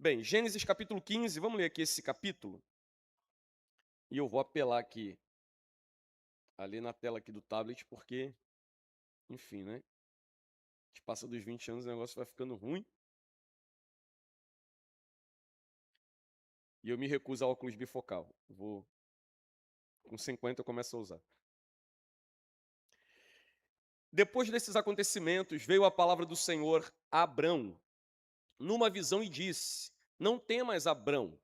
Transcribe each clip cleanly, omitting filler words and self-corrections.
Bem, Gênesis capítulo 15, vamos ler aqui esse capítulo. E eu vou apelar aqui, ali na tela aqui do tablet, porque, enfim, né? A gente passa dos 20 anos, o negócio vai ficando ruim. E eu me recuso a óculos bifocal. Com 50 eu começo a usar. Depois desses acontecimentos, veio a palavra do Senhor a Abrão, numa visão, e disse: Não temas, Abrão,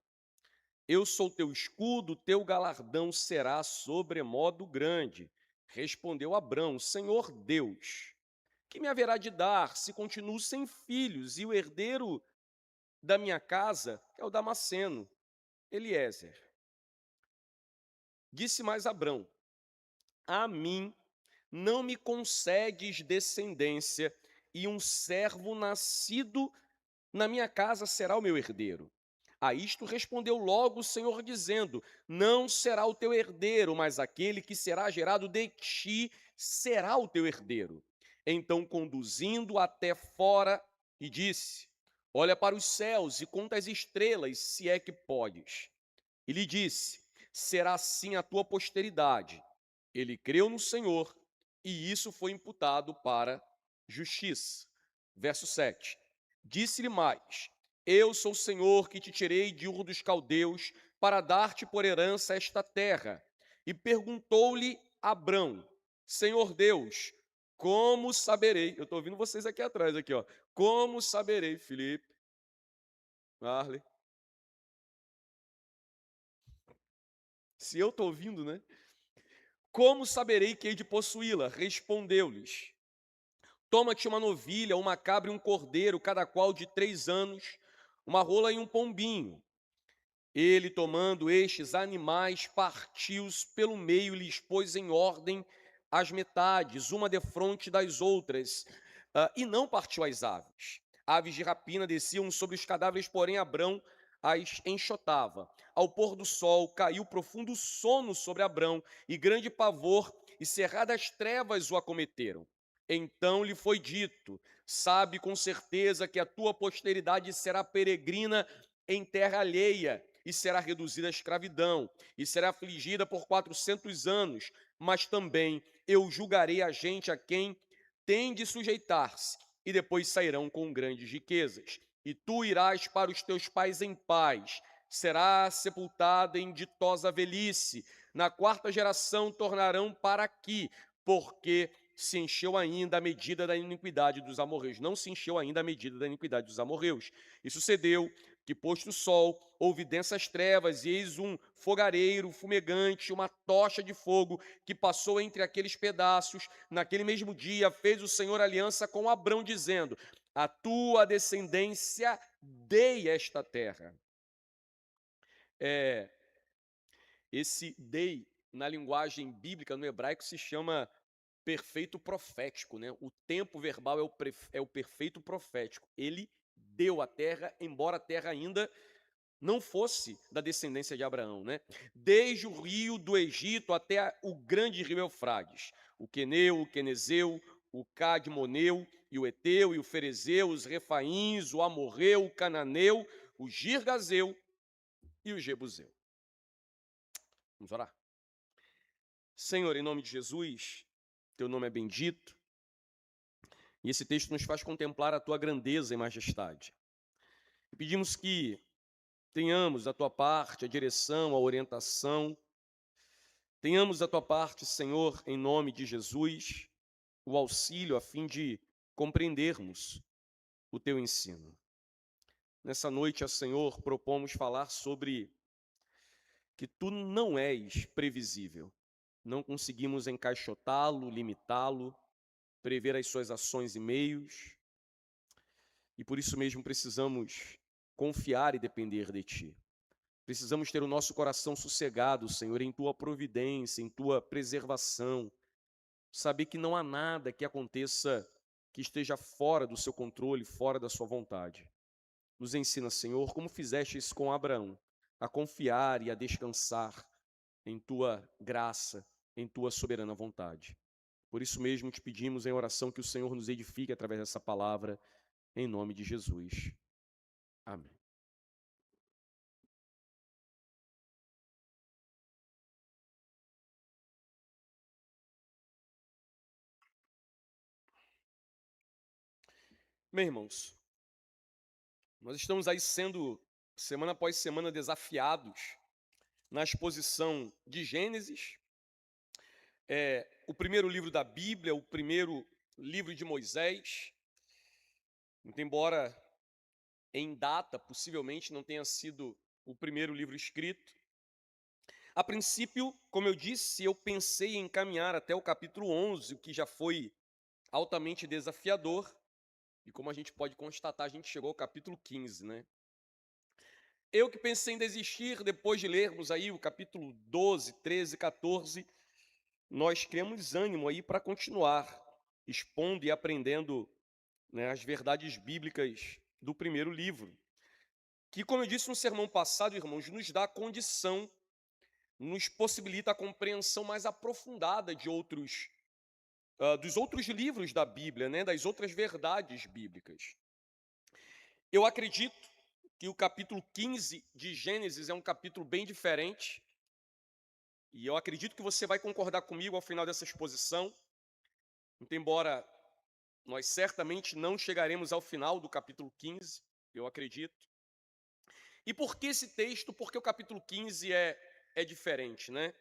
eu sou teu escudo, teu galardão será sobremodo grande. Respondeu Abrão: Senhor Deus, que me haverá de dar se continuo sem filhos e o herdeiro da minha casa é o Damasceno, Eliezer? Disse mais Abrão: A mim não me concedes descendência, e um servo nascido na minha casa será o meu herdeiro. A isto respondeu logo o Senhor, dizendo: Não será o teu herdeiro, mas aquele que será gerado de ti será o teu herdeiro. Então, conduzindo até fora, e disse: Olha para os céus e conta as estrelas, se é que podes. E lhe disse: Será assim a tua posteridade. Ele creu no Senhor, e isso foi imputado para justiça. Verso 7. Disse-lhe mais: Eu sou o Senhor que te tirei de Ur dos Caldeus para dar-te por herança esta terra. E perguntou-lhe Abrão: Senhor Deus, como saberei? Eu estou ouvindo vocês aqui atrás, aqui, ó. Como saberei, Felipe, Marley? Se eu estou ouvindo, né? Como saberei que hei de possuí-la? Respondeu-lhes: Toma-te uma novilha, uma cabra e um cordeiro, cada qual de 3 anos, uma rola e um pombinho. Ele, tomando estes animais, partiu-os pelo meio e lhes pôs em ordem as metades, uma defronte das outras, e não partiu as aves. Aves de rapina desciam sobre os cadáveres, porém Abrão as enxotava. Ao pôr do sol, caiu profundo sono sobre Abrão, e grande pavor e cerradas trevas o acometeram. Então lhe foi dito: Sabe com certeza que a tua posteridade será peregrina em terra alheia, e será reduzida à escravidão, e será afligida por 400 anos, mas também eu julgarei a gente a quem tem de sujeitar-se, e depois sairão com grandes riquezas. E tu irás para os teus pais em paz, será sepultada em ditosa velhice. Na quarta geração tornarão para aqui, porque se encheu ainda a medida da iniquidade dos amorreus. Não se encheu ainda a medida da iniquidade dos amorreus. E sucedeu que, posto o sol, houve densas trevas, e eis um fogareiro fumegante, uma tocha de fogo, que passou entre aqueles pedaços. Naquele mesmo dia fez o Senhor aliança com Abrão, dizendo: A tua descendência dei esta terra. Esse dei, na linguagem bíblica, no hebraico, se chama perfeito profético, né? O tempo verbal é o perfeito profético. Ele deu a terra, embora a terra ainda não fosse da descendência de Abraão, né? Desde o rio do Egito até o grande rio Eufrates, o Queneu, o Quenezeu, o Cadmoneu, e o Eteu, e o Ferezeu, os Refaíns, o Amorreu, o Cananeu, o Girgazeu e o Jebuseu. Vamos orar? Senhor, em nome de Jesus, teu nome é bendito, e esse texto nos faz contemplar a tua grandeza e majestade. E pedimos que tenhamos da tua parte a direção, a orientação. Tenhamos da tua parte, Senhor, em nome de Jesus, o auxílio a fim de compreendermos o teu ensino. Nessa noite, a Senhor, propomos falar sobre que tu não és previsível. Não conseguimos encaixotá-lo, limitá-lo, prever as suas ações e meios, e por isso mesmo precisamos confiar e depender de ti. Precisamos ter o nosso coração sossegado, Senhor, em tua providência, em tua preservação. Saber que não há nada que aconteça que esteja fora do seu controle, fora da sua vontade. Nos ensina, Senhor, como fizeste isso com Abraão, a confiar e a descansar em tua graça, em tua soberana vontade. Por isso mesmo te pedimos em oração que o Senhor nos edifique através dessa palavra, em nome de Jesus. Amém. Bem, irmãos, nós estamos aí sendo, semana após semana, desafiados na exposição de Gênesis, o primeiro livro da Bíblia, o primeiro livro de Moisés, muito embora em data, possivelmente não tenha sido o primeiro livro escrito. A princípio, como eu disse, eu pensei em caminhar até o capítulo 11, o que já foi altamente desafiador, e como a gente pode constatar, a gente chegou ao capítulo 15, né? Eu que pensei em desistir depois de lermos aí o capítulo 12, 13, 14, nós criamos ânimo aí para continuar expondo e aprendendo, né, as verdades bíblicas do primeiro livro, que, como eu disse no sermão passado, irmãos, nos dá condição, nos possibilita a compreensão mais aprofundada de dos outros livros da Bíblia, né, das outras verdades bíblicas. Eu acredito que o capítulo 15 de Gênesis é um capítulo bem diferente, e eu acredito que você vai concordar comigo ao final dessa exposição, muito embora nós certamente não chegaremos ao final do capítulo 15, eu acredito. E por que esse texto? Porque o capítulo 15 é diferente, né?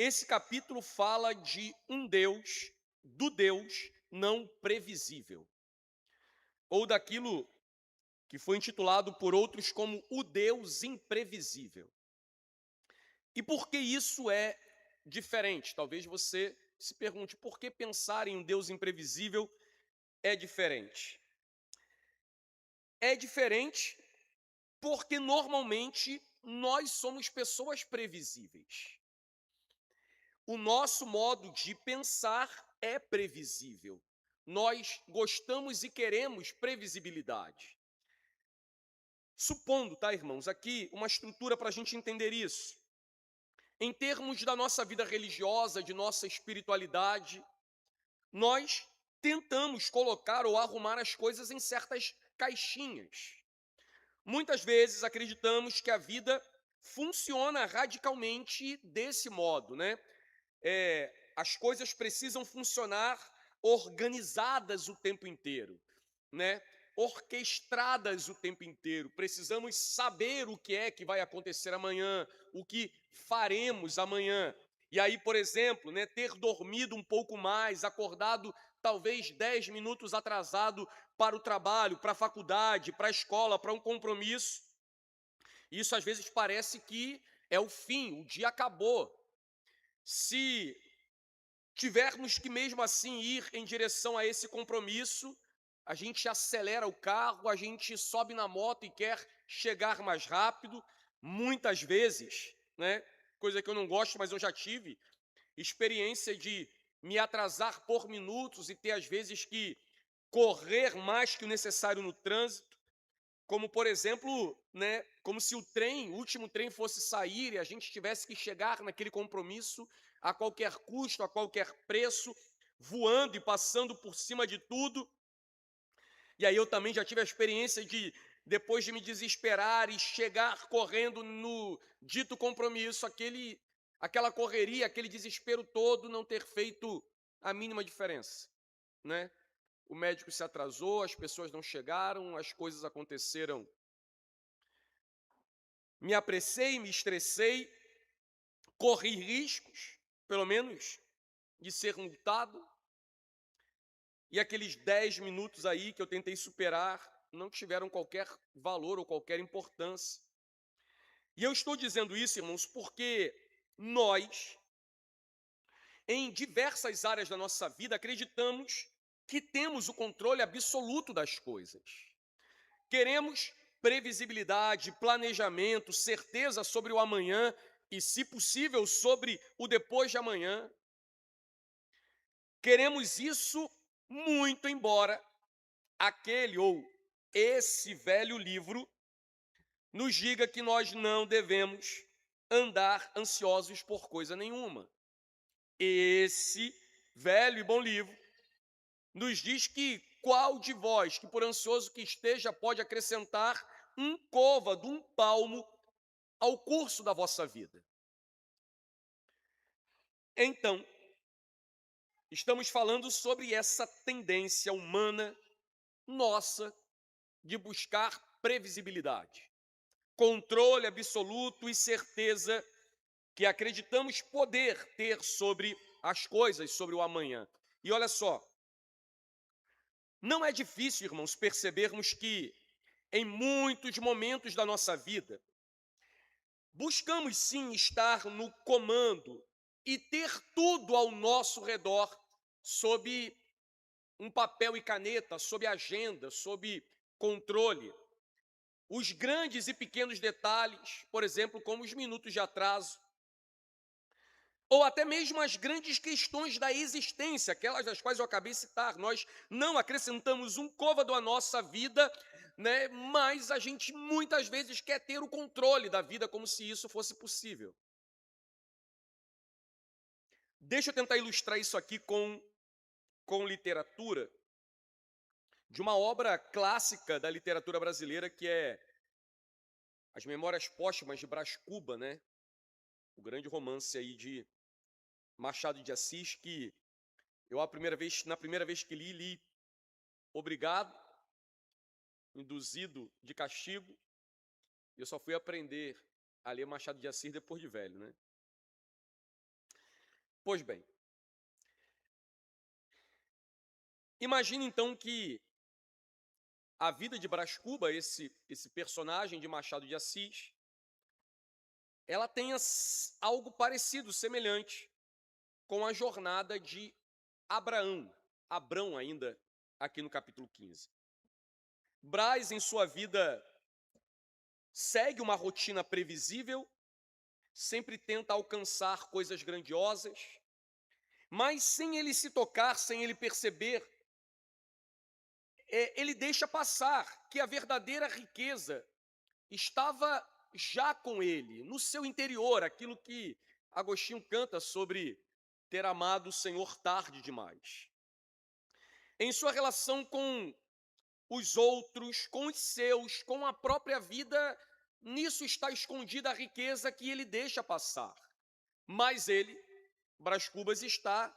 Esse capítulo fala de um Deus, do Deus não previsível, ou daquilo que foi intitulado por outros como o Deus imprevisível. E por que isso é diferente? Talvez você se pergunte, por que pensar em um Deus imprevisível é diferente? É diferente porque normalmente nós somos pessoas previsíveis. O nosso modo de pensar é previsível. Nós gostamos e queremos previsibilidade. Supondo, tá, irmãos, aqui uma estrutura para a gente entender isso. Em termos da nossa vida religiosa, de nossa espiritualidade, nós tentamos colocar ou arrumar as coisas em certas caixinhas. Muitas vezes acreditamos que a vida funciona radicalmente desse modo, né? As coisas precisam funcionar organizadas o tempo inteiro, né? Orquestradas o tempo inteiro. Precisamos saber o que é que vai acontecer amanhã, o que faremos amanhã. E aí, por exemplo, né, ter dormido um pouco mais, acordado talvez 10 minutos atrasado para o trabalho, para a faculdade, para a escola, para um compromisso. Isso às vezes parece que é o fim, o dia acabou. Se tivermos que mesmo assim ir em direção a esse compromisso, a gente acelera o carro, a gente sobe na moto e quer chegar mais rápido, muitas vezes, né? Coisa que eu não gosto, mas eu já tive experiência de me atrasar por minutos e ter às vezes que correr mais que o necessário no trânsito, como por exemplo, né, como se o último trem fosse sair e a gente tivesse que chegar naquele compromisso a qualquer custo, a qualquer preço, voando e passando por cima de tudo. E aí eu também já tive a experiência de, depois de me desesperar e chegar correndo no dito compromisso, aquela correria, aquele desespero todo não ter feito a mínima diferença, né? O médico se atrasou, as pessoas não chegaram, as coisas aconteceram. Me apressei, me estressei, corri riscos, pelo menos, de ser multado. E aqueles 10 minutos aí que eu tentei superar não tiveram qualquer valor ou qualquer importância. E eu estou dizendo isso, irmãos, porque nós, em diversas áreas da nossa vida, acreditamos que temos o controle absoluto das coisas. Queremos previsibilidade, planejamento, certeza sobre o amanhã e, se possível, sobre o depois de amanhã. Queremos isso muito, embora aquele ou esse velho livro nos diga que nós não devemos andar ansiosos por coisa nenhuma. Esse velho e bom livro nos diz que qual de vós, que por ansioso que esteja, pode acrescentar um côvado, um palmo ao curso da vossa vida. Então, estamos falando sobre essa tendência humana nossa de buscar previsibilidade, controle absoluto e certeza que acreditamos poder ter sobre as coisas, sobre o amanhã. E olha só, não é difícil, irmãos, percebermos que em muitos momentos da nossa vida, buscamos sim estar no comando e ter tudo ao nosso redor sob um papel e caneta, sob agenda, sob controle. Os grandes e pequenos detalhes, por exemplo, como os minutos de atraso, ou até mesmo as grandes questões da existência, aquelas das quais eu acabei de citar. Nós não acrescentamos um côvado à nossa vida, né? Mas a gente muitas vezes quer ter o controle da vida como se isso fosse possível. Deixa eu tentar ilustrar isso aqui com literatura, de uma obra clássica da literatura brasileira, que é As Memórias Póstumas de Brás Cuba, né? O grande romance aí de Machado de Assis, que eu na primeira vez que li obrigado, induzido de castigo. Eu só fui aprender a ler Machado de Assis depois de velho, né? Pois bem, imagine então que a vida de Brás Cuba, esse personagem de Machado de Assis, ela tenha algo parecido, semelhante, com a jornada de Abrão ainda, aqui no capítulo 15. Brás, em sua vida, segue uma rotina previsível, sempre tenta alcançar coisas grandiosas, mas sem ele se tocar, sem ele perceber, ele deixa passar que a verdadeira riqueza estava já com ele, no seu interior, aquilo que Agostinho canta sobre ter amado o Senhor tarde demais. Em sua relação com os outros, com os seus, com a própria vida, nisso está escondida a riqueza que ele deixa passar. Mas ele, Brás Cubas, está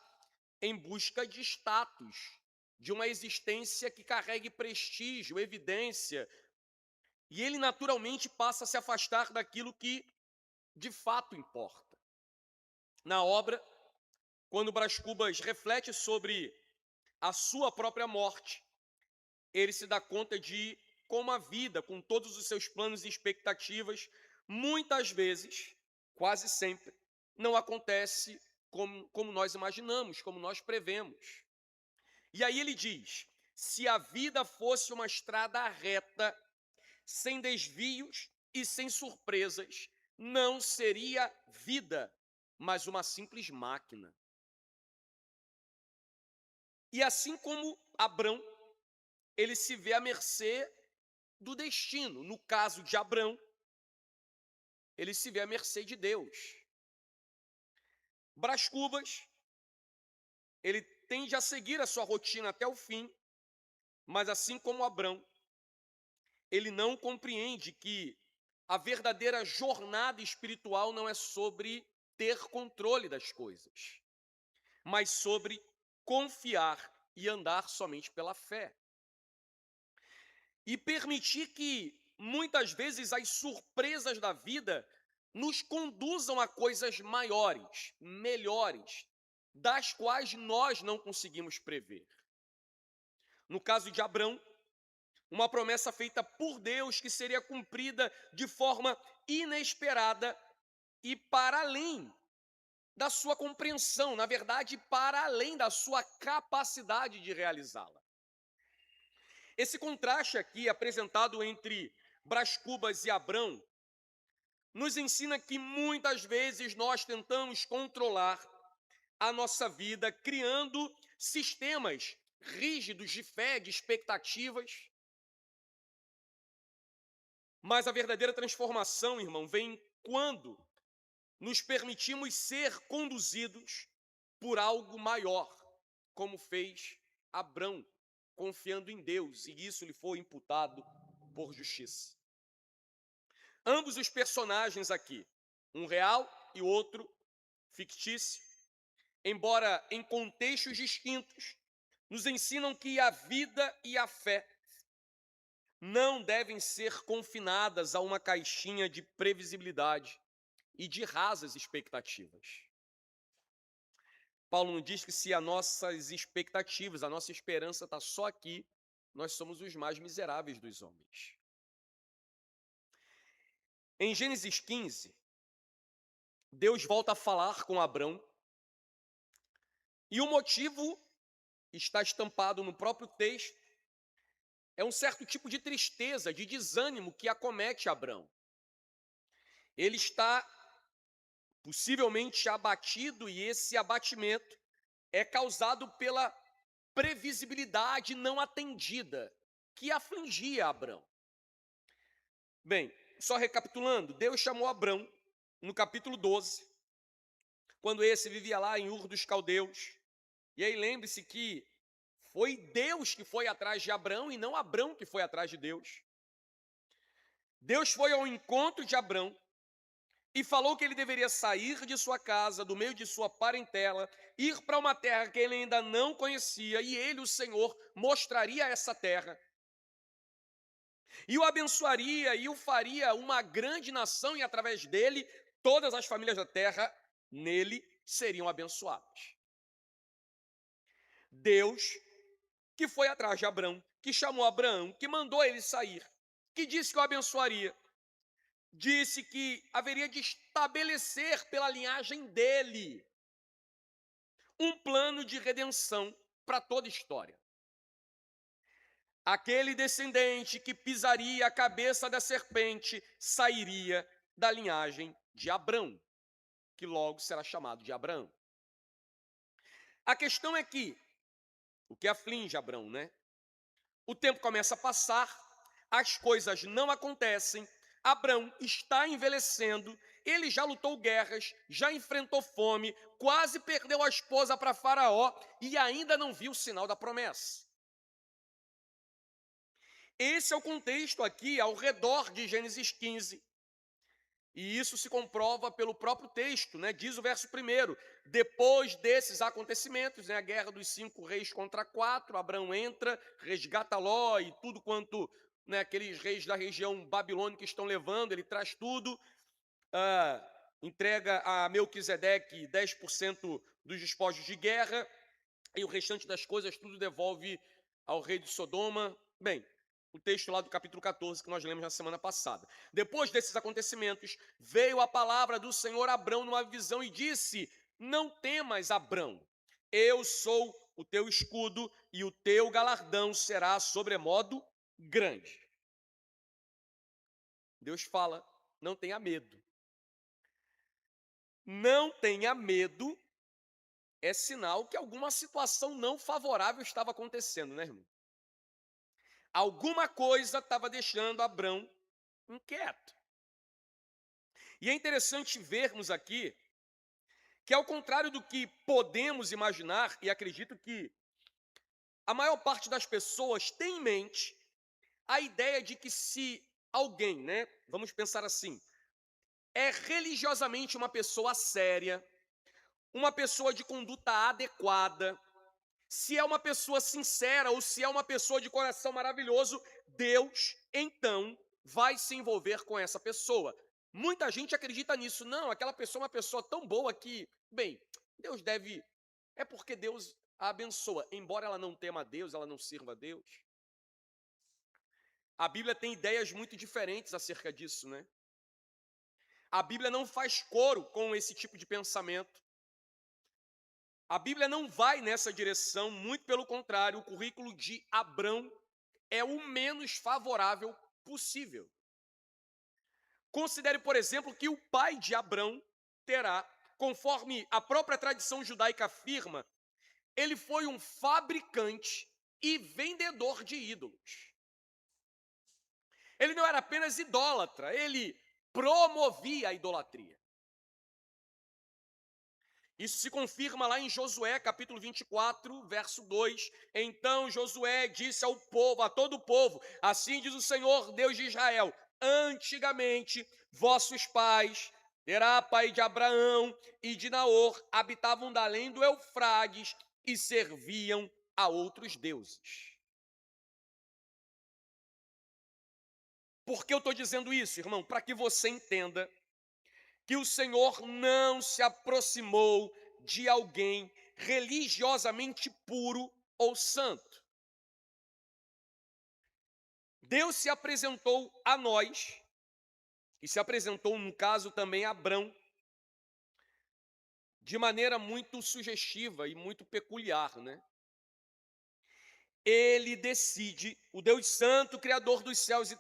em busca de status, de uma existência que carregue prestígio, evidência, e ele naturalmente passa a se afastar daquilo que de fato importa. Na obra, quando Brás Cubas reflete sobre a sua própria morte, ele se dá conta de como a vida, com todos os seus planos e expectativas, muitas vezes, quase sempre, não acontece como nós imaginamos, como nós prevemos. E aí ele diz: se a vida fosse uma estrada reta, sem desvios e sem surpresas, não seria vida, mas uma simples máquina. E assim como Abrão, ele se vê à mercê do destino. No caso de Abrão, ele se vê à mercê de Deus. Brás Cubas, ele tende a seguir a sua rotina até o fim, mas assim como Abrão, ele não compreende que a verdadeira jornada espiritual não é sobre ter controle das coisas, mas sobre confiar e andar somente pela fé. E permitir que, muitas vezes, as surpresas da vida nos conduzam a coisas maiores, melhores, das quais nós não conseguimos prever. No caso de Abrão, uma promessa feita por Deus que seria cumprida de forma inesperada e para além da sua compreensão, na verdade, para além da sua capacidade de realizá-la. Esse contraste aqui apresentado entre Brás Cubas e Abrão nos ensina que muitas vezes nós tentamos controlar a nossa vida criando sistemas rígidos de fé, de expectativas. Mas a verdadeira transformação, irmão, vem quando nos permitimos ser conduzidos por algo maior, como fez Abrão, confiando em Deus, e isso lhe foi imputado por justiça. Ambos os personagens aqui, um real e o outro fictício, embora em contextos distintos, nos ensinam que a vida e a fé não devem ser confinadas a uma caixinha de previsibilidade e de rasas expectativas. Paulo nos diz que se as nossas expectativas, a nossa esperança está só aqui, nós somos os mais miseráveis dos homens. Em Gênesis 15, Deus volta a falar com Abrão, e o motivo está estampado no próprio texto, é um certo tipo de tristeza, de desânimo que acomete Abrão. Ele está possivelmente abatido, e esse abatimento é causado pela previsibilidade não atendida que afligia Abrão. Bem, só recapitulando, Deus chamou Abrão no capítulo 12, quando esse vivia lá em Ur dos Caldeus. E aí lembre-se que foi Deus que foi atrás de Abrão e não Abrão que foi atrás de Deus. Deus foi ao encontro de Abrão e falou que ele deveria sair de sua casa, do meio de sua parentela, ir para uma terra que ele ainda não conhecia, e ele, o Senhor, mostraria essa terra. E o abençoaria e o faria uma grande nação, e através dele, todas as famílias da terra nele seriam abençoadas. Deus, que foi atrás de Abrão, que chamou Abraão, que mandou ele sair, que disse que o abençoaria, disse que haveria de estabelecer pela linhagem dele um plano de redenção para toda a história. Aquele descendente que pisaria a cabeça da serpente sairia da linhagem de Abrão, que logo será chamado de Abraão. A questão é que, o que aflige Abrão, né? O tempo começa a passar, as coisas não acontecem, Abrão está envelhecendo, ele já lutou guerras, já enfrentou fome, quase perdeu a esposa para Faraó e ainda não viu o sinal da promessa. Esse é o contexto aqui ao redor de Gênesis 15. E isso se comprova pelo próprio texto, né? Diz o verso 1, depois desses acontecimentos, né, a guerra dos 5 reis contra 4, Abrão entra, resgata Ló e tudo quanto, né, aqueles reis da região babilônica estão levando, ele traz tudo, entrega a Melquisedeque 10% dos despojos de guerra, e o restante das coisas tudo devolve ao rei de Sodoma. Bem, o texto lá do capítulo 14 que nós lemos na semana passada. Depois desses acontecimentos, veio a palavra do Senhor a Abrão numa visão e disse: não temas, Abrão, eu sou o teu escudo e o teu galardão será sobremodo grande. Deus fala: não tenha medo. Não tenha medo é sinal que alguma situação não favorável estava acontecendo, né, irmão? Alguma coisa estava deixando Abrão inquieto. E é interessante vermos aqui que, ao contrário do que podemos imaginar, e acredito que a maior parte das pessoas tem em mente a ideia de que se alguém, né, vamos pensar assim, é religiosamente uma pessoa séria, uma pessoa de conduta adequada, se é uma pessoa sincera ou se é uma pessoa de coração maravilhoso, Deus, então, vai se envolver com essa pessoa. Muita gente acredita nisso. Não, aquela pessoa é uma pessoa tão boa que, bem, Deus deve... É porque Deus a abençoa. Embora ela não tema a Deus, ela não sirva a Deus. A Bíblia tem ideias muito diferentes acerca disso, né? A Bíblia não faz coro com esse tipo de pensamento. A Bíblia não vai nessa direção, muito pelo contrário, o currículo de Abrão é o menos favorável possível. Considere, por exemplo, que o pai de Abrão terá, conforme a própria tradição judaica afirma, ele foi um fabricante e vendedor de ídolos. Ele não era apenas idólatra, ele promovia a idolatria. Isso se confirma lá em Josué, capítulo 24, verso 2. Então Josué disse ao povo, a todo o povo: assim diz o Senhor, Deus de Israel, antigamente vossos pais, Terá, pai de Abraão e de Naor, habitavam da além do Eufrates e serviam a outros deuses. Por que eu estou dizendo isso, irmão? Para que você entenda que o Senhor não se aproximou de alguém religiosamente puro ou santo. Deus se apresentou a nós, e se apresentou, no caso, também a Abrão, de maneira muito sugestiva e muito peculiar, né? Ele decide, o Deus Santo, Criador dos céus e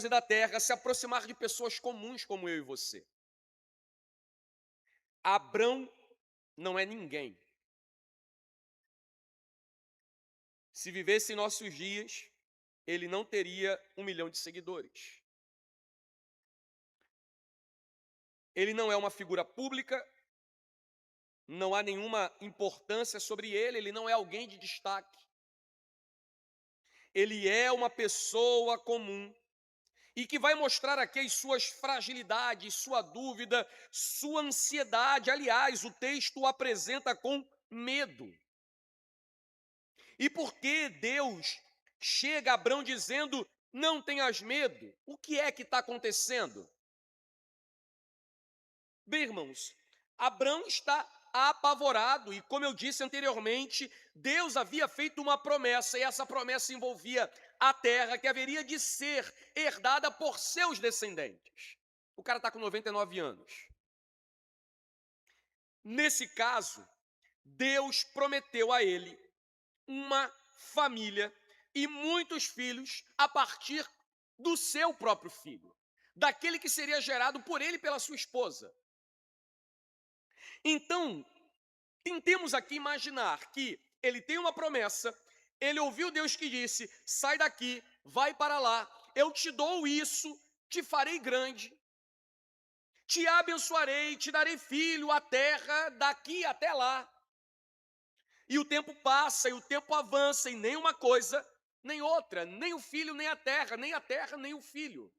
da terra, se aproximar de pessoas comuns como eu e você. Abrão não é ninguém. Se vivesse em nossos dias, ele não teria 1 milhão de seguidores. Ele não é uma figura pública, não há nenhuma importância sobre ele, ele não é alguém de destaque. Ele é uma pessoa comum e que vai mostrar aqui as suas fragilidades, sua dúvida, sua ansiedade. Aliás, o texto o apresenta com medo. E por que Deus chega a Abrão dizendo: não tenhas medo? O que é que está acontecendo? Bem, irmãos, Abrão está apavorado, e como eu disse anteriormente, Deus havia feito uma promessa, e essa promessa envolvia a terra que haveria de ser herdada por seus descendentes. O cara está com 99 anos. Nesse caso, Deus prometeu a ele uma família e muitos filhos a partir do seu próprio filho, daquele que seria gerado por ele e pela sua esposa. Então, tentemos aqui imaginar que ele tem uma promessa, ele ouviu Deus que disse: sai daqui, vai para lá, eu te dou isso, te farei grande, te abençoarei, te darei filho, a terra, daqui até lá. E o tempo passa, e o tempo avança, e nem uma coisa, nem outra, nem o filho, nem a terra, nem o filho.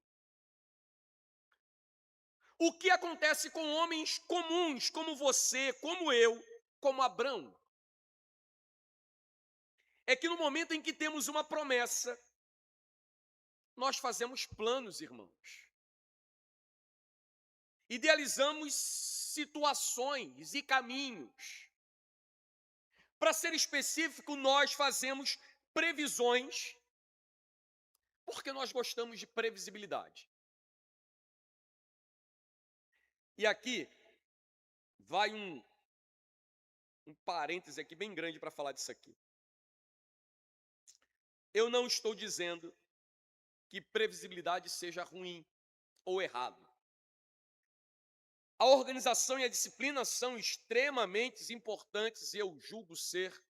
O que acontece com homens comuns, como você, como eu, como Abrão? É que no momento em que temos uma promessa, nós fazemos planos, irmãos. Idealizamos situações e caminhos. Para ser específico, nós fazemos previsões, porque nós gostamos de previsibilidade. E aqui vai um parêntese aqui bem grande para falar disso aqui. Eu não estou dizendo que previsibilidade seja ruim ou errado. A organização e a disciplina são extremamente importantes e eu julgo ser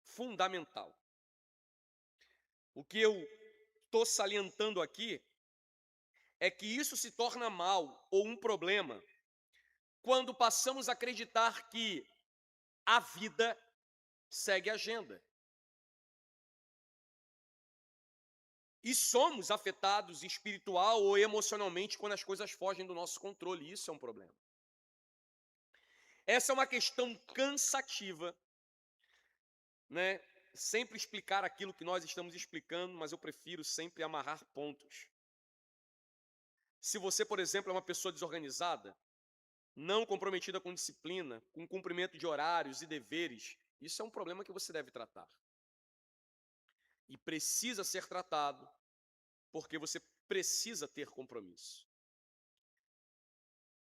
fundamental. O que eu estou salientando aqui é que isso se torna mal ou um problema quando passamos a acreditar que a vida segue a agenda. E somos afetados espiritual ou emocionalmente quando as coisas fogem do nosso controle. Isso é um problema. Essa é uma questão cansativa, né? Sempre explicar aquilo que nós estamos explicando, mas eu prefiro sempre amarrar pontos. Se você, por exemplo, é uma pessoa desorganizada, não comprometida com disciplina, com cumprimento de horários e deveres, isso é um problema que você deve tratar. E precisa ser tratado, porque você precisa ter compromisso.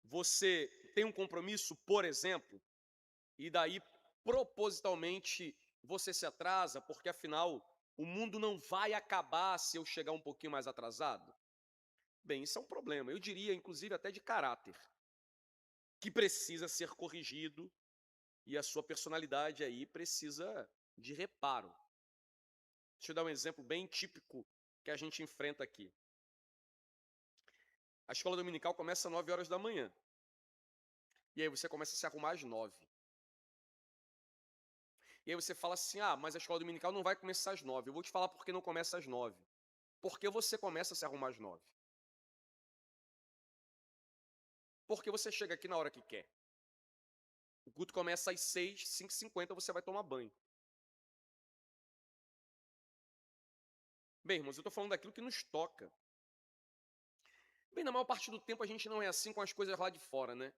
Você tem um compromisso, por exemplo, e daí propositalmente você se atrasa, porque afinal o mundo não vai acabar se eu chegar um pouquinho mais atrasado? Bem, isso é um problema, eu diria inclusive até de caráter, que precisa ser corrigido e a sua personalidade aí precisa de reparo. Deixa eu dar um exemplo bem típico que a gente enfrenta aqui. A escola dominical começa às 9 horas da manhã. E aí você começa a se arrumar às 9. E aí você fala assim: ah, mas a escola dominical não vai começar às 9. Eu vou te falar por que não começa às 9. Porque você começa a se arrumar às 9. Porque você chega aqui na hora que quer. O culto começa às 6, 5h50 você vai tomar banho. Bem, irmãos, eu estou falando daquilo que nos toca. Bem, na maior parte do tempo a gente não é assim com as coisas lá de fora, né?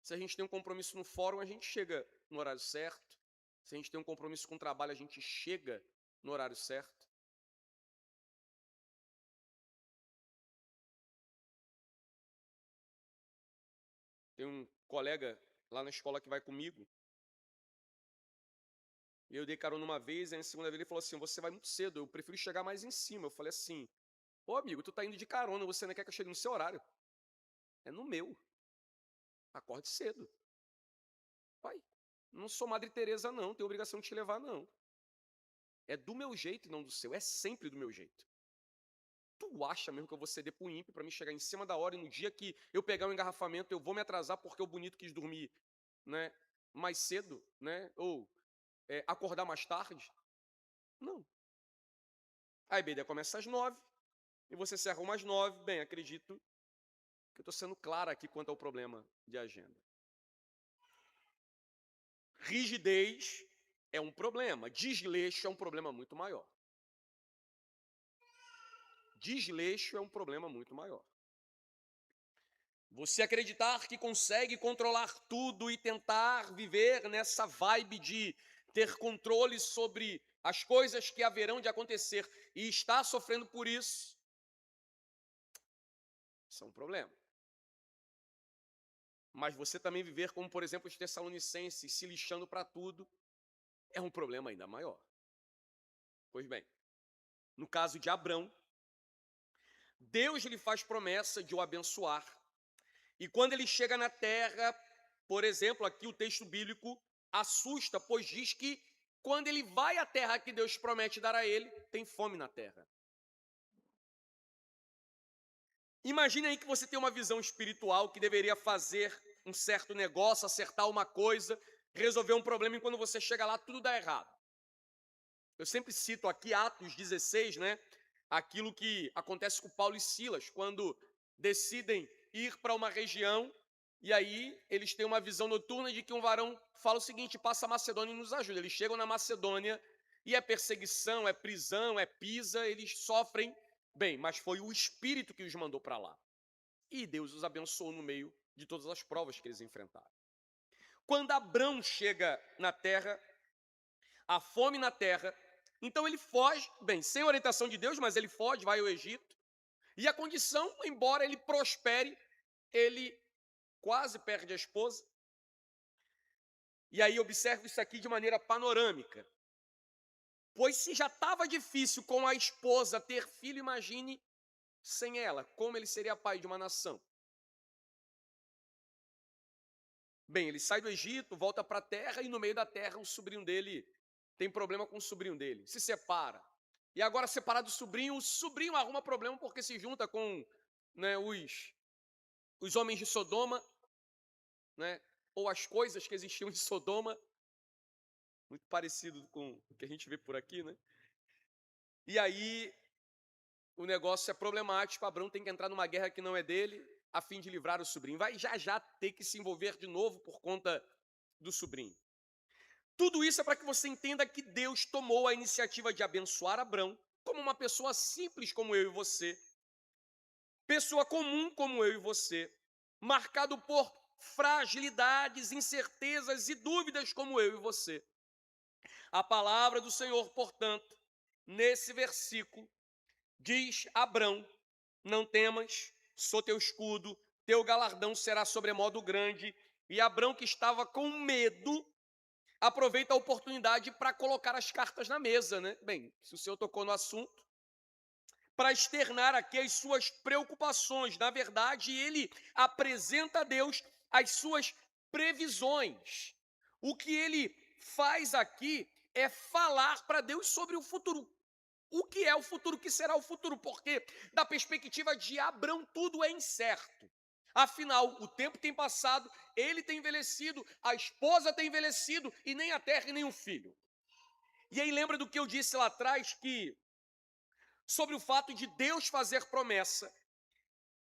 Se a gente tem um compromisso no fórum, a gente chega no horário certo. Se a gente tem um compromisso com o trabalho, a gente chega no horário certo. Tem um colega lá na escola que vai comigo. E eu dei carona uma vez, e na segunda vez ele falou assim: você vai muito cedo, eu prefiro chegar mais em cima. Eu falei assim: ô amigo, tu tá indo de carona, você não quer que eu chegue no seu horário? É no meu. Acorde cedo. Pai, não sou Madre Teresa não, tenho obrigação de te levar não. É do meu jeito e não do seu, é sempre do meu jeito. Tu acha mesmo que eu vou ceder pro ímpio para me chegar em cima da hora e no dia que eu pegar um engarrafamento eu vou me atrasar porque o bonito quis dormir, né, mais cedo, né, ou acordar mais tarde? Não. A EBD começa às 9 e você se arruma às 9. Bem, acredito que eu estou sendo claro aqui quanto ao problema de agenda. Rigidez é um problema, desleixo é um problema muito maior. Desleixo é um problema muito maior. Você acreditar que consegue controlar tudo e tentar viver nessa vibe de ter controle sobre as coisas que haverão de acontecer e estar sofrendo por isso, isso é um problema. Mas você também viver como, por exemplo, os Tessalonicenses, se lixando para tudo, é um problema ainda maior. Pois bem, no caso de Abrão, Deus lhe faz promessa de o abençoar. E quando ele chega na terra, por exemplo, aqui o texto bíblico assusta, pois diz que quando ele vai à terra que Deus promete dar a ele, tem fome na terra. Imagine aí que você tem uma visão espiritual que deveria fazer um certo negócio, acertar uma coisa, resolver um problema, e quando você chega lá, tudo dá errado. Eu sempre cito aqui Atos 16, né? Aquilo que acontece com Paulo e Silas, quando decidem ir para uma região, e aí eles têm uma visão noturna de que um varão fala o seguinte: passa a Macedônia e nos ajuda. Eles chegam na Macedônia e é perseguição, é prisão, é pisa, eles sofrem. Bem, mas foi o Espírito que os mandou para lá. E Deus os abençoou no meio de todas as provas que eles enfrentaram. Quando Abrão chega na terra, a fome na terra, então ele foge, bem, sem orientação de Deus, mas ele foge, vai ao Egito. E a condição, embora ele prospere, ele quase perde a esposa. E aí observe isso aqui de maneira panorâmica. Pois se já estava difícil com a esposa ter filho, imagine sem ela, como ele seria pai de uma nação. Bem, ele sai do Egito, volta para a terra, e no meio da terra o sobrinho dele tem problema com o sobrinho dele, se separa. E agora, separado do sobrinho, o sobrinho arruma problema porque se junta com, né, os homens de Sodoma, né, ou as coisas que existiam em Sodoma, muito parecido com o que a gente vê por aqui, né? E aí o negócio é problemático, Abrão tem que entrar numa guerra que não é dele, a fim de livrar o sobrinho. Vai já ter que se envolver de novo por conta do sobrinho. Tudo isso é para que você entenda que Deus tomou a iniciativa de abençoar Abrão como uma pessoa simples como eu e você, pessoa comum como eu e você, marcado por fragilidades, incertezas e dúvidas como eu e você. A palavra do Senhor, portanto, nesse versículo, diz a Abrão: não temas, sou teu escudo, teu galardão será sobremodo grande. E Abrão, que estava com medo, aproveita a oportunidade para colocar as cartas na mesa, né? Bem, se o senhor tocou no assunto, para externar aqui as suas preocupações. Na verdade, ele apresenta a Deus as suas previsões. O que ele faz aqui é falar para Deus sobre o futuro. O que é o futuro? O que será o futuro? Porque, da perspectiva de Abrão, tudo é incerto. Afinal, o tempo tem passado, ele tem envelhecido, a esposa tem envelhecido, e nem a terra e nem o filho. E aí lembra do que eu disse lá atrás, que sobre o fato de Deus fazer promessa,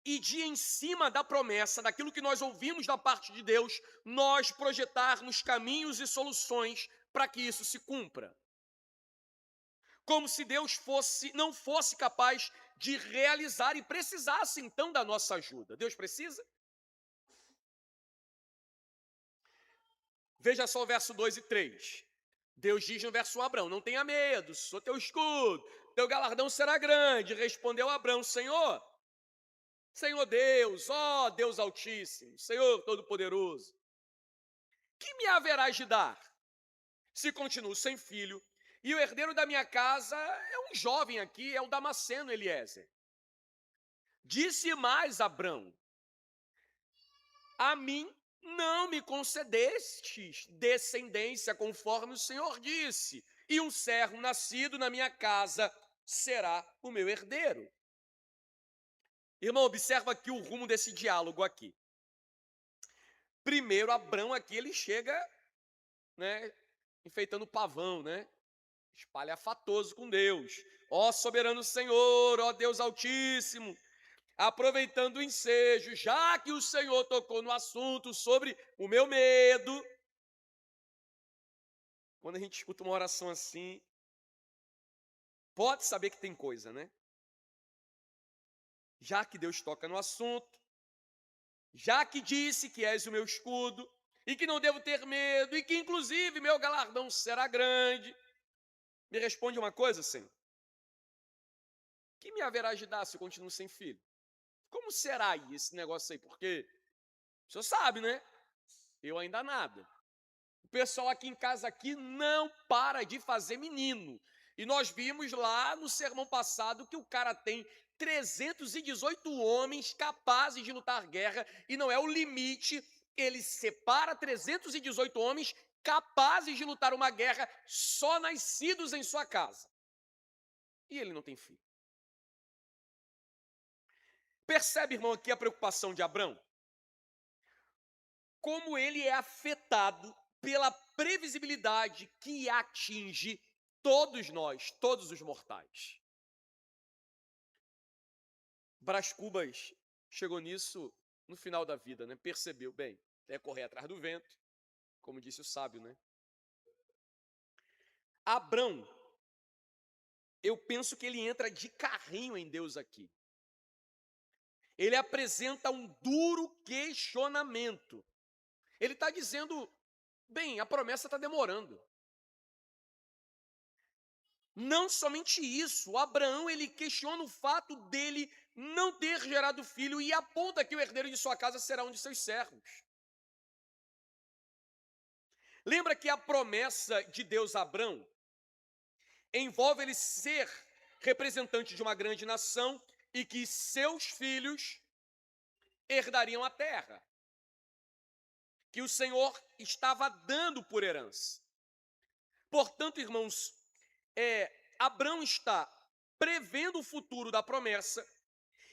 e de em cima da promessa, daquilo que nós ouvimos da parte de Deus, nós projetarmos caminhos e soluções para que isso se cumpra. como se Deus não fosse capaz de realizar e precisasse então da nossa ajuda. Deus precisa? Veja só o verso 2 e 3. Deus diz no verso 1 a Abrão: não tenha medo, sou teu escudo, teu galardão será grande. Respondeu Abrão: Senhor Deus, ó Deus Altíssimo, Senhor Todo-Poderoso, que me haverás de dar, se continuo sem filho, e o herdeiro da minha casa é um jovem aqui, é o Damasceno Eliezer? Disse mais Abrão: a mim não me concedestes descendência, conforme o Senhor disse, e um servo nascido na minha casa será o meu herdeiro. Irmão, observa aqui o rumo desse diálogo aqui. Primeiro, Abrão aqui, ele chega, né, enfeitando o pavão, né, espalhafatoso com Deus. Ó soberano Senhor, ó Deus Altíssimo, aproveitando o ensejo, já que o Senhor tocou no assunto sobre o meu medo. Quando a gente escuta uma oração assim, pode saber que tem coisa, né? Já que Deus toca no assunto, já que disse que és o meu escudo, e que não devo ter medo, e que inclusive meu galardão será grande, me responde uma coisa, Senhor: que me haverá de dar se eu continuo sem filho? Como será aí esse negócio aí? Porque o senhor sabe, né? Eu ainda nada. O pessoal aqui em casa aqui não para de fazer menino. E nós vimos lá no sermão passado que o cara tem 318 homens capazes de lutar guerra, e não é o limite, ele separa 318 homens capazes de lutar uma guerra só nascidos em sua casa. E ele não tem filho. Percebe, irmão, aqui a preocupação de Abrão? Como ele é afetado pela previsibilidade que atinge todos nós, todos os mortais. Brás Cubas chegou nisso no final da vida, né? Percebeu, bem, é correr atrás do vento, como disse o sábio, né? Abrão, eu penso que ele entra de carrinho em Deus aqui. Ele apresenta um duro questionamento. Ele está dizendo, bem, a promessa está demorando. Não somente isso, Abraão, ele questiona o fato dele não ter gerado filho e aponta que o herdeiro de sua casa será um de seus servos. Lembra que a promessa de Deus a Abraão envolve ele ser representante de uma grande nação e que seus filhos herdariam a terra, que o Senhor estava dando por herança. Portanto, irmãos, Abrão está prevendo o futuro da promessa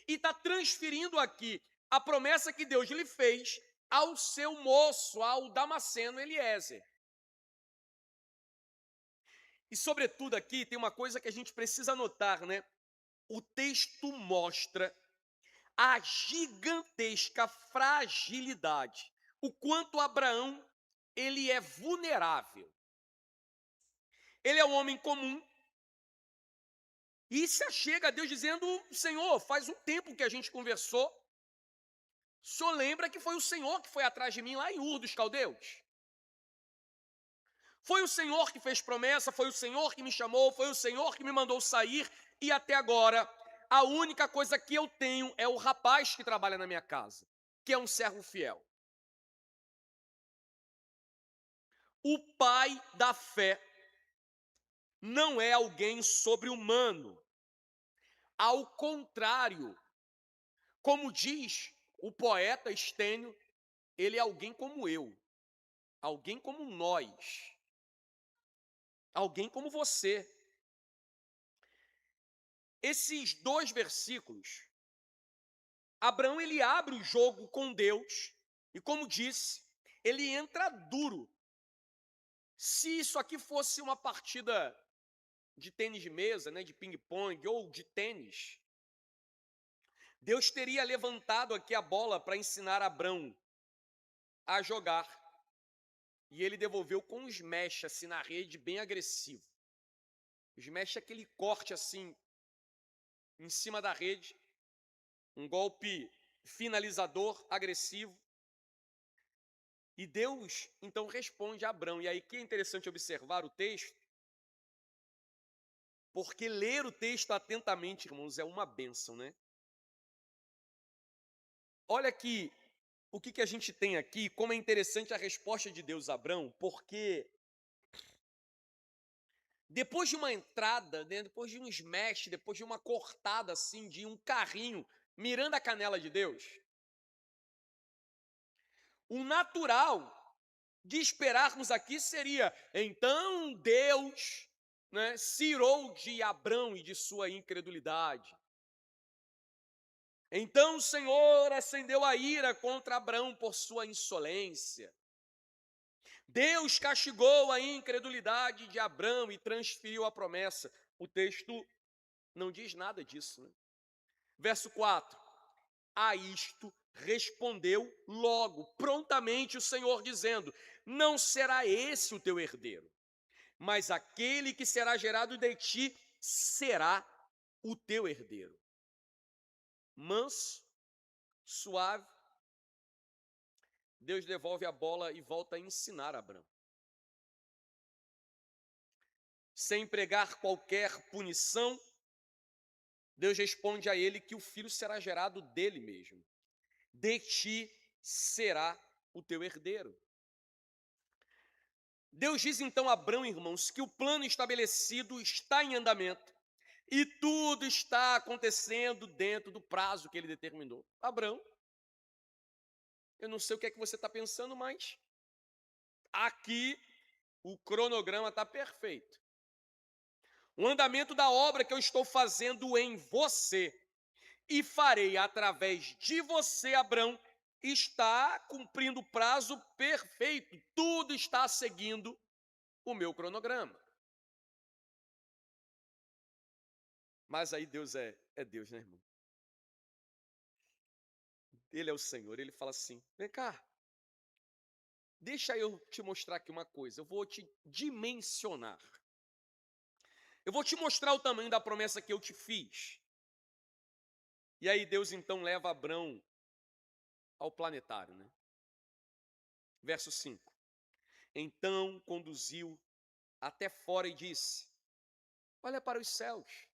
e está transferindo aqui a promessa que Deus lhe fez ao seu moço, ao Damasceno Eliezer. E, sobretudo, aqui tem uma coisa que a gente precisa notar, né? O texto mostra a gigantesca fragilidade, o quanto Abraão, ele é vulnerável. Ele é um homem comum e se achega a Deus dizendo: Senhor, faz um tempo que a gente conversou, o senhor lembra que foi o Senhor que foi atrás de mim lá em Ur dos Caldeus? Foi o Senhor que fez promessa, foi o Senhor que me chamou, foi o Senhor que me mandou sair, e até agora a única coisa que eu tenho é o rapaz que trabalha na minha casa, que é um servo fiel. O pai da fé não é alguém sobre-humano. Ao contrário, como diz o poeta Estênio, ele é alguém como eu, alguém como nós, alguém como você. Esses dois versículos, Abraão, ele abre o jogo com Deus e, como disse, ele entra duro. Se isso aqui fosse uma partida de tênis de mesa, né, de ping-pong ou de tênis, Deus teria levantado aqui a bola para ensinar Abraão a jogar. E ele devolveu com um smash assim na rede, bem agressivo. Smash é aquele corte assim, em cima da rede, um golpe finalizador, agressivo. E Deus, então, responde a Abrão. E aí que é interessante observar o texto, porque ler o texto atentamente, irmãos, é uma bênção, né? Olha aqui o que a gente tem aqui, como é interessante a resposta de Deus a Abrão, porque depois de uma entrada, né, depois de um smash, depois de uma cortada assim, de um carrinho mirando a canela de Deus, o natural de esperarmos aqui seria, então Deus, né, se irou de Abrão e de sua incredulidade. Então o Senhor acendeu a ira contra Abrão por sua insolência. Deus castigou a incredulidade de Abrão e transferiu a promessa. O texto não diz nada disso, né? Verso 4. A isto respondeu logo, prontamente o Senhor, dizendo: não será esse o teu herdeiro, mas aquele que será gerado de ti será o teu herdeiro. Manso, suave, Deus devolve a bola e volta a ensinar Abrão. Sem empregar qualquer punição, Deus responde a ele que o filho será gerado dele mesmo. De ti será o teu herdeiro. Deus diz então a Abrão, irmãos, que o plano estabelecido está em andamento e tudo está acontecendo dentro do prazo que ele determinou. Abrão, eu não sei o que é que você está pensando, mas aqui o cronograma está perfeito. O andamento da obra que eu estou fazendo em você e farei através de você, Abrão, está cumprindo o prazo perfeito. Tudo está seguindo o meu cronograma. Mas aí Deus é Deus, né, irmão? Ele é o Senhor. Ele fala assim: vem cá, deixa eu te mostrar aqui uma coisa. Eu vou te dimensionar. Eu vou te mostrar o tamanho da promessa que eu te fiz. E aí Deus então leva Abrão ao planetário, né? Verso 5. Então conduziu até fora e disse: olha para os céus,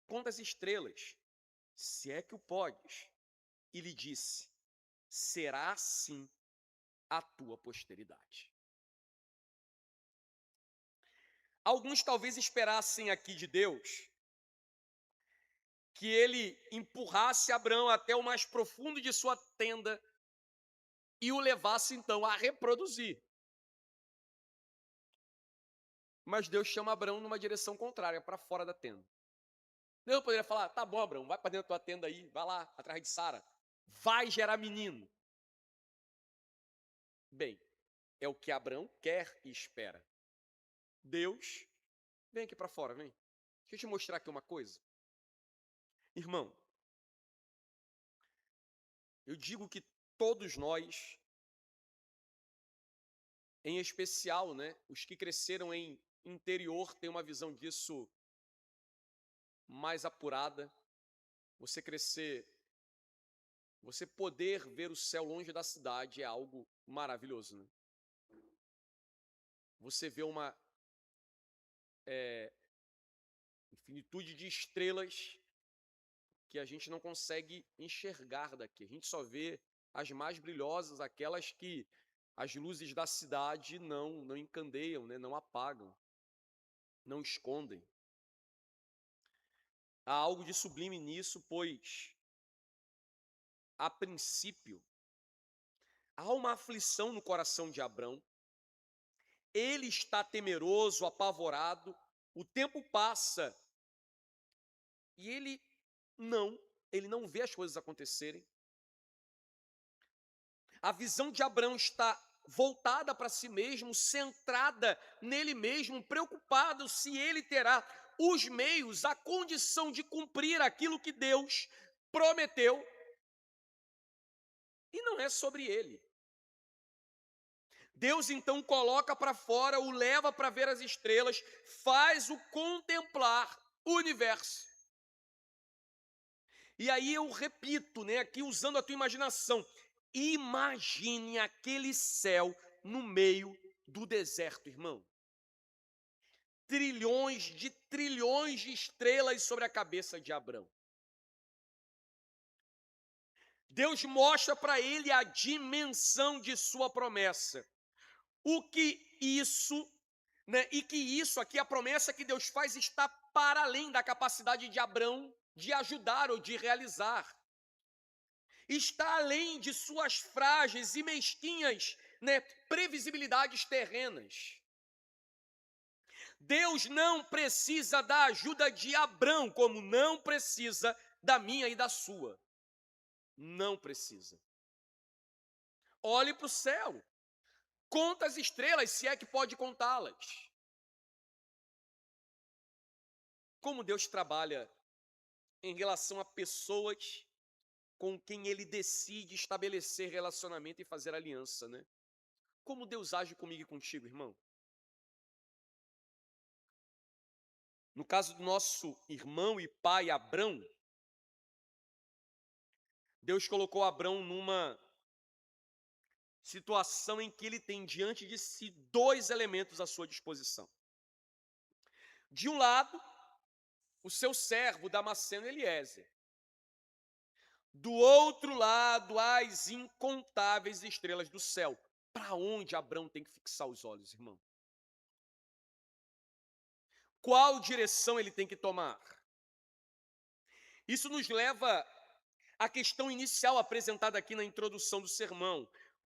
conta as estrelas, se é que o podes. E lhe disse: será assim a tua posteridade. Alguns talvez esperassem aqui de Deus que ele empurrasse Abrão até o mais profundo de sua tenda e o levasse então a reproduzir. Mas Deus chama Abrão numa direção contrária, para fora da tenda. Deus poderia falar: tá bom, Abrão, vai para dentro da tua tenda aí, vai lá, atrás de Sara, vai gerar menino. Bem, é o que Abrão quer e espera. Deus, vem aqui para fora, vem. Deixa eu te mostrar aqui uma coisa. Irmão, eu digo que todos nós, em especial, né, os que cresceram em interior, têm uma visão disso mais apurada. Você crescer, você poder ver o céu longe da cidade é algo maravilhoso, né? Você vê uma infinitude de estrelas que a gente não consegue enxergar daqui. A gente só vê as mais brilhosas, aquelas que as luzes da cidade não encandeiam, né? Não apagam, não escondem. Há algo de sublime nisso, pois, a princípio, há uma aflição no coração de Abrão. Ele está temeroso, apavorado, o tempo passa e ele não vê as coisas acontecerem. A visão de Abrão está voltada para si mesmo, centrada nele mesmo, preocupado se ele terá os meios, a condição de cumprir aquilo que Deus prometeu. E não é sobre ele. Deus então coloca para fora, o leva para ver as estrelas, faz-o contemplar o universo. E aí eu repito, né, aqui usando a tua imaginação, imagine aquele céu no meio do deserto, irmão. Trilhões de estrelas sobre a cabeça de Abrão. Deus mostra para ele a dimensão de sua promessa. O que isso, né, e que isso aqui, a promessa que Deus faz, está para além da capacidade de Abrão de ajudar ou de realizar. Está além de suas frágeis e mesquinhas, né, previsibilidades terrenas. Deus não precisa da ajuda de Abrão, como não precisa da minha e da sua. Não precisa. Olhe para o céu. Conta as estrelas, se é que pode contá-las. Como Deus trabalha em relação a pessoas com quem Ele decide estabelecer relacionamento e fazer aliança, né? Como Deus age comigo e contigo, irmão? No caso do nosso irmão e pai Abrão, Deus colocou Abrão numa situação em que ele tem diante de si dois elementos à sua disposição. De um lado, o seu servo Damasceno Eliezer. Do outro lado, as incontáveis estrelas do céu. Para onde Abrão tem que fixar os olhos, irmão? Qual direção ele tem que tomar? Isso nos leva à questão inicial apresentada aqui na introdução do sermão.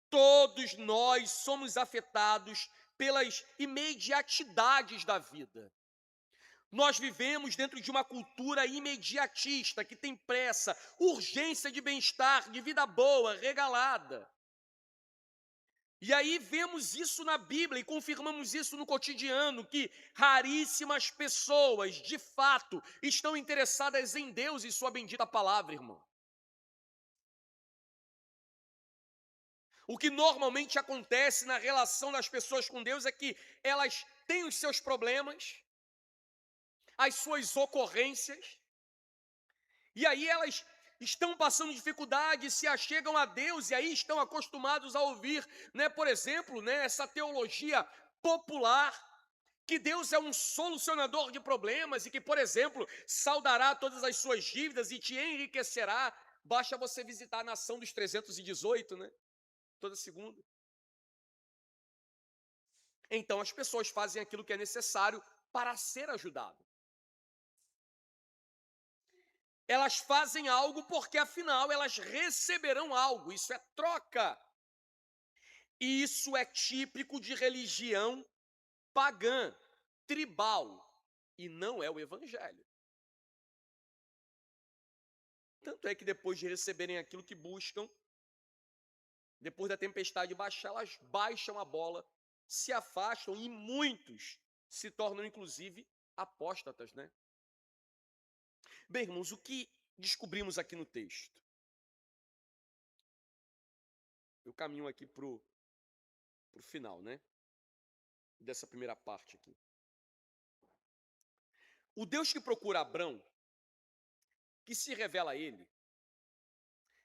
Todos nós somos afetados pelas imediatidades da vida. Nós vivemos dentro de uma cultura imediatista, que tem pressa, urgência de bem-estar, de vida boa, regalada. E aí vemos isso na Bíblia e confirmamos isso no cotidiano, que raríssimas pessoas, de fato, estão interessadas em Deus e sua bendita palavra, irmão. O que normalmente acontece na relação das pessoas com Deus é que elas têm os seus problemas, as suas ocorrências, e aí elas estão passando dificuldade, se achegam a Deus e aí estão acostumados a ouvir, né, por exemplo, né, essa teologia popular, que Deus é um solucionador de problemas e que, por exemplo, saldará todas as suas dívidas e te enriquecerá. Basta você visitar a nação dos 318, né? Toda segunda. Então as pessoas fazem aquilo que é necessário para ser ajudado. Elas fazem algo porque, afinal, elas receberão algo. Isso é troca. Isso é típico de religião pagã, tribal, e não é o evangelho. Tanto é que depois de receberem aquilo que buscam, depois da tempestade baixar, elas baixam a bola, se afastam e muitos se tornam, inclusive, apóstatas, né? Bem, irmãos, o que descobrimos aqui no texto? Eu caminho aqui para o final, né? Dessa primeira parte aqui. O Deus que procura Abrão, que se revela a ele,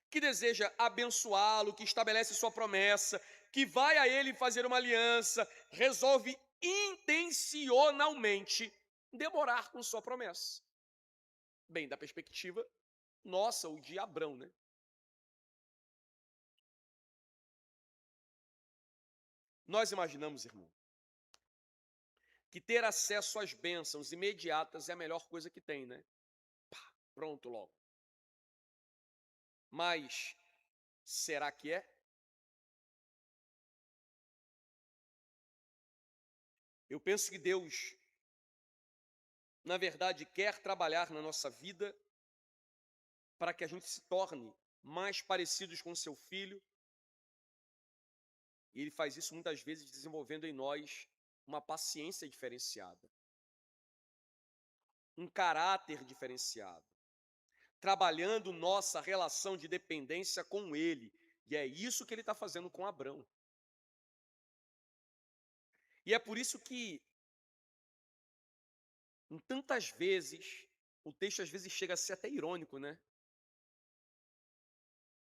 que deseja abençoá-lo, que estabelece sua promessa, que vai a ele fazer uma aliança, resolve intencionalmente demorar com sua promessa. Bem, da perspectiva nossa, o de Abrão, né? Nós imaginamos, irmão, que ter acesso às bênçãos imediatas é a melhor coisa que tem, né? Pá, pronto logo. Mas será que é? Eu penso que Deus, na verdade, quer trabalhar na nossa vida para que a gente se torne mais parecidos com seu Filho. E Ele faz isso muitas vezes desenvolvendo em nós uma paciência diferenciada, um caráter diferenciado, trabalhando nossa relação de dependência com Ele. E é isso que Ele está fazendo com Abrão. E é por isso que, em tantas vezes, o texto às vezes chega a ser até irônico, né?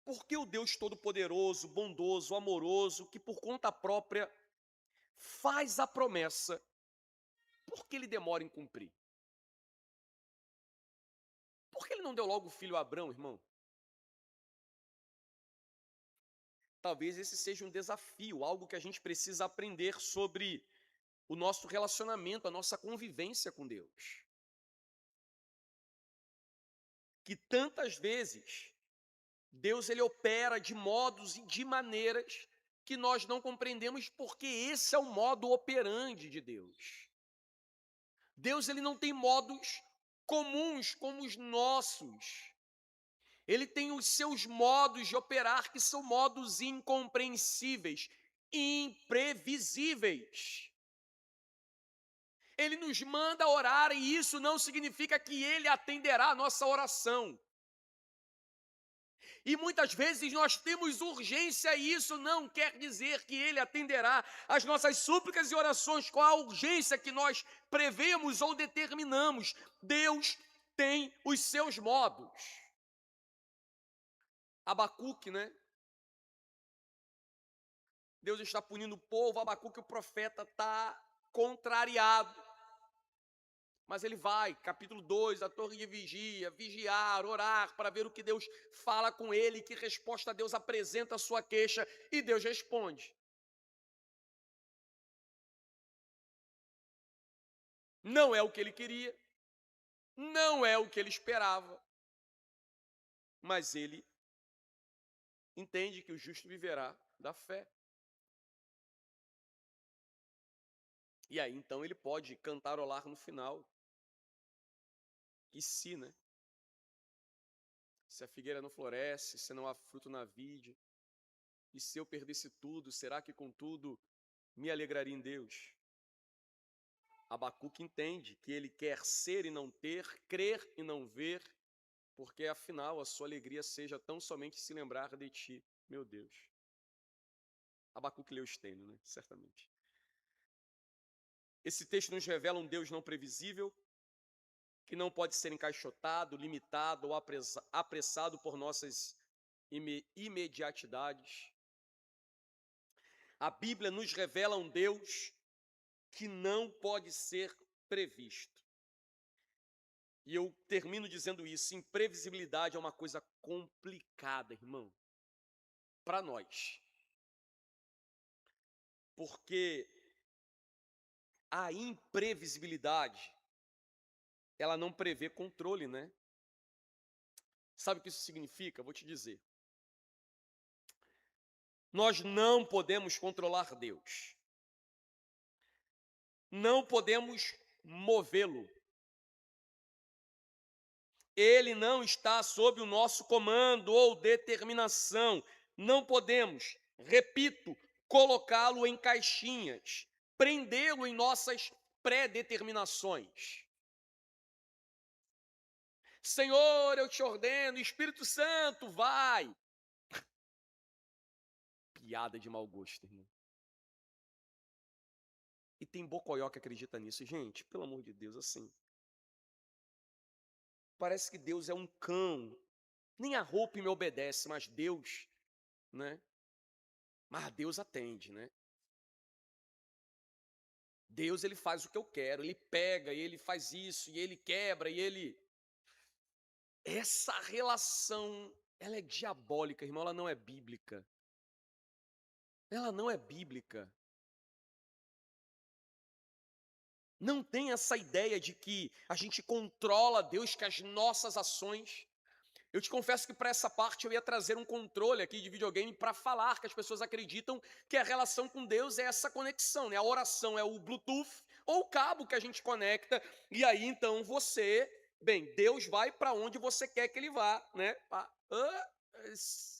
Porque o Deus Todo-Poderoso, bondoso, amoroso, que por conta própria faz a promessa, por que ele demora em cumprir? Por que ele não deu logo o filho a Abrão, irmão? Talvez esse seja um desafio, algo que a gente precisa aprender sobre o nosso relacionamento, a nossa convivência com Deus. Que tantas vezes Deus ele opera de modos e de maneiras que nós não compreendemos, porque esse é o modo operandi de Deus. Deus ele não tem modos comuns como os nossos. Ele tem os seus modos de operar que são modos incompreensíveis, imprevisíveis. Ele nos manda orar e isso não significa que ele atenderá a nossa oração. E muitas vezes nós temos urgência e isso não quer dizer que ele atenderá as nossas súplicas e orações com a urgência que nós prevemos ou determinamos. Deus tem os seus modos. Abacuque, né? Deus está punindo o povo, Abacuque, o profeta, está contrariado. Mas ele vai, capítulo 2, a torre de vigia, vigiar, orar, para ver o que Deus fala com ele, que resposta Deus apresenta a sua queixa, e Deus responde. Não é o que ele queria, não é o que ele esperava, mas ele entende que o justo viverá da fé. E aí, então, ele pode cantarolar no final. E se, né? Se a figueira não floresce, se não há fruto na vide, e se eu perdesse tudo, será que contudo me alegraria em Deus? Abacuque entende que ele quer ser e não ter, crer e não ver, porque afinal a sua alegria seja tão somente se lembrar de ti, meu Deus. Abacuque leu Stênio, né? Certamente. Esse texto nos revela um Deus não previsível, que não pode ser encaixotado, limitado ou apressado por nossas imediatidades. A Bíblia nos revela um Deus que não pode ser previsto. E eu termino dizendo isso, imprevisibilidade é uma coisa complicada, irmão, para nós. Porque a imprevisibilidade, ela não prevê controle, né? Sabe o que isso significa? Vou te dizer. Nós não podemos controlar Deus. Não podemos movê-lo. Ele não está sob o nosso comando ou determinação. Não podemos, repito, colocá-lo em caixinhas, prendê-lo em nossas pré-determinações. Senhor, eu te ordeno, Espírito Santo, vai. Piada de mau gosto, irmão. E tem bocoió que acredita nisso. Gente, pelo amor de Deus, assim. Parece que Deus é um cão. Nem a roupa me obedece, mas Deus, né? Mas Deus atende, né? Deus, ele faz o que eu quero. Ele pega, e ele faz isso, e ele quebra, e ele... Essa relação, ela é diabólica, irmão. Ela não é bíblica. Ela não é bíblica. Não tem essa ideia de que a gente controla Deus com as nossas ações. Eu te confesso que para essa parte eu ia trazer um controle aqui de videogame para falar que as pessoas acreditam que a relação com Deus é essa conexão, né? A oração é o Bluetooth ou o cabo que a gente conecta e aí então você, bem, Deus vai para onde você quer que ele vá, né?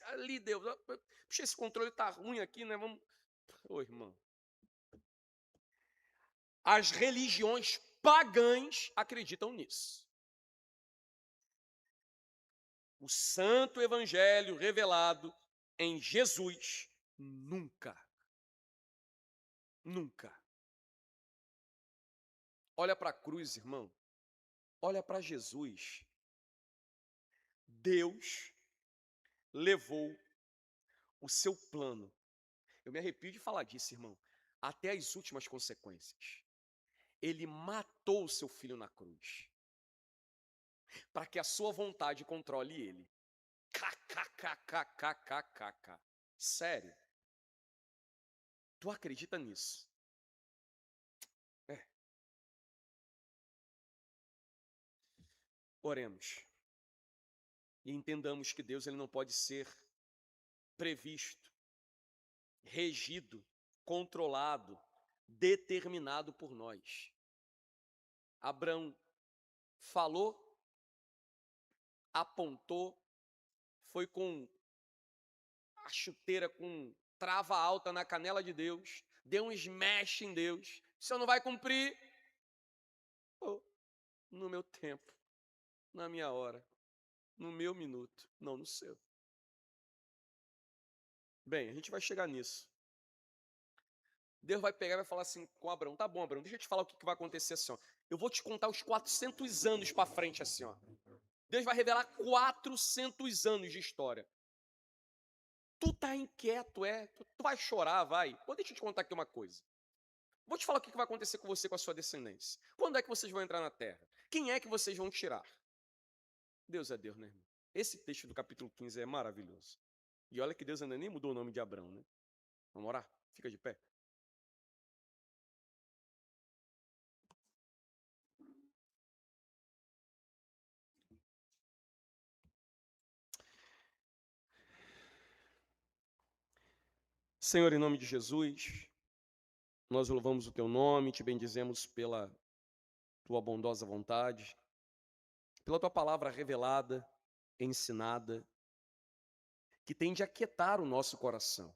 Ali Deus, puxa, esse controle tá ruim aqui, né? Vamos, ô irmão. As religiões pagãs acreditam nisso. O santo evangelho revelado em Jesus nunca Olha para a cruz, irmão. Olha para Jesus. Deus levou o seu plano. Eu me arrepio de falar disso, irmão. Até as últimas consequências. Ele matou o seu filho na cruz. Para que a sua vontade controle ele. KKKKKKK. Sério. Tu acredita nisso? Oremos. E entendamos que Deus ele não pode ser previsto, regido, controlado, determinado por nós. Abraão falou, apontou, foi com a chuteira com trava alta na canela de Deus, deu um smash em Deus. O Senhor não vai cumprir? Oh, no meu tempo, na minha hora, no meu minuto, não no seu. Bem, a gente vai chegar nisso. Deus vai pegar e vai falar assim com Abraão: tá bom, Abraão, deixa eu te falar o que vai acontecer assim, ó. Eu vou te contar os 400 anos para frente assim, ó. Deus vai revelar 400 anos de história. Tu tá inquieto, é? Tu vai chorar, vai? Pô, deixa eu te contar aqui uma coisa. Vou te falar o que vai acontecer com você, com a sua descendência. Quando é que vocês vão entrar na terra? Quem é que vocês vão tirar? Deus é Deus, né, irmão? Esse texto do capítulo 15 é maravilhoso. E olha que Deus ainda nem mudou o nome de Abraão, né? Vamos orar? Fica de pé. Senhor, em nome de Jesus, nós louvamos o teu nome, te bendizemos pela tua bondosa vontade, pela tua palavra revelada, ensinada, que tende a aquietar o nosso coração,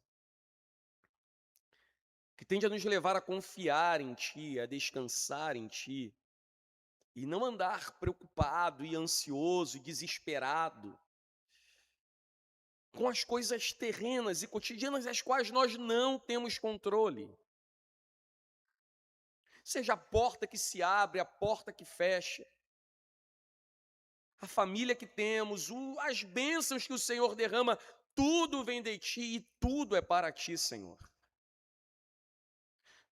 que tende a nos levar a confiar em ti, a descansar em ti, e não andar preocupado e ansioso e desesperado com as coisas terrenas e cotidianas das quais nós não temos controle. Seja a porta que se abre, a porta que fecha, a família que temos, as bênçãos que o Senhor derrama, tudo vem de ti e tudo é para ti, Senhor.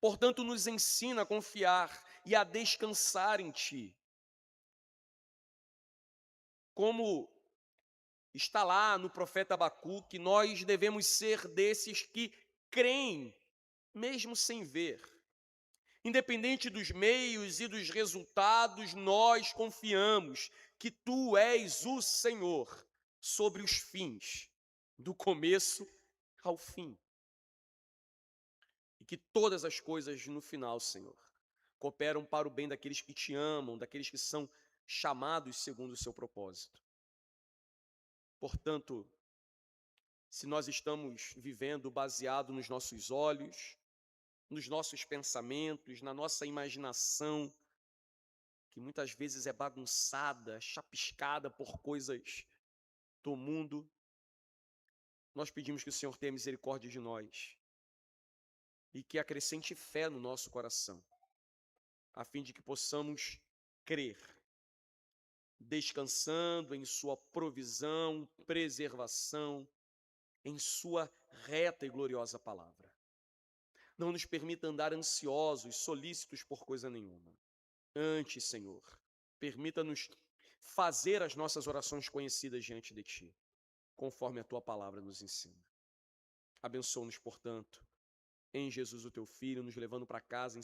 Portanto, nos ensina a confiar e a descansar em ti. Como está lá no profeta Abacuque, nós devemos ser desses que creem, mesmo sem ver. Independente dos meios e dos resultados, nós confiamos que tu és o Senhor sobre os fins, do começo ao fim. E que todas as coisas no final, Senhor, cooperam para o bem daqueles que te amam, daqueles que são chamados segundo o seu propósito. Portanto, se nós estamos vivendo baseado nos nossos olhos, nos nossos pensamentos, na nossa imaginação, que muitas vezes é bagunçada, chapiscada por coisas do mundo, nós pedimos que o Senhor tenha misericórdia de nós e que acrescente fé no nosso coração, a fim de que possamos crer, descansando em sua provisão, preservação, em sua reta e gloriosa palavra. Não nos permita andar ansiosos, solícitos por coisa nenhuma. Antes, Senhor, permita-nos fazer as nossas orações conhecidas diante de Ti, conforme a Tua palavra nos ensina. Abençoa-nos, portanto, em Jesus, o Teu Filho, nos levando para casa em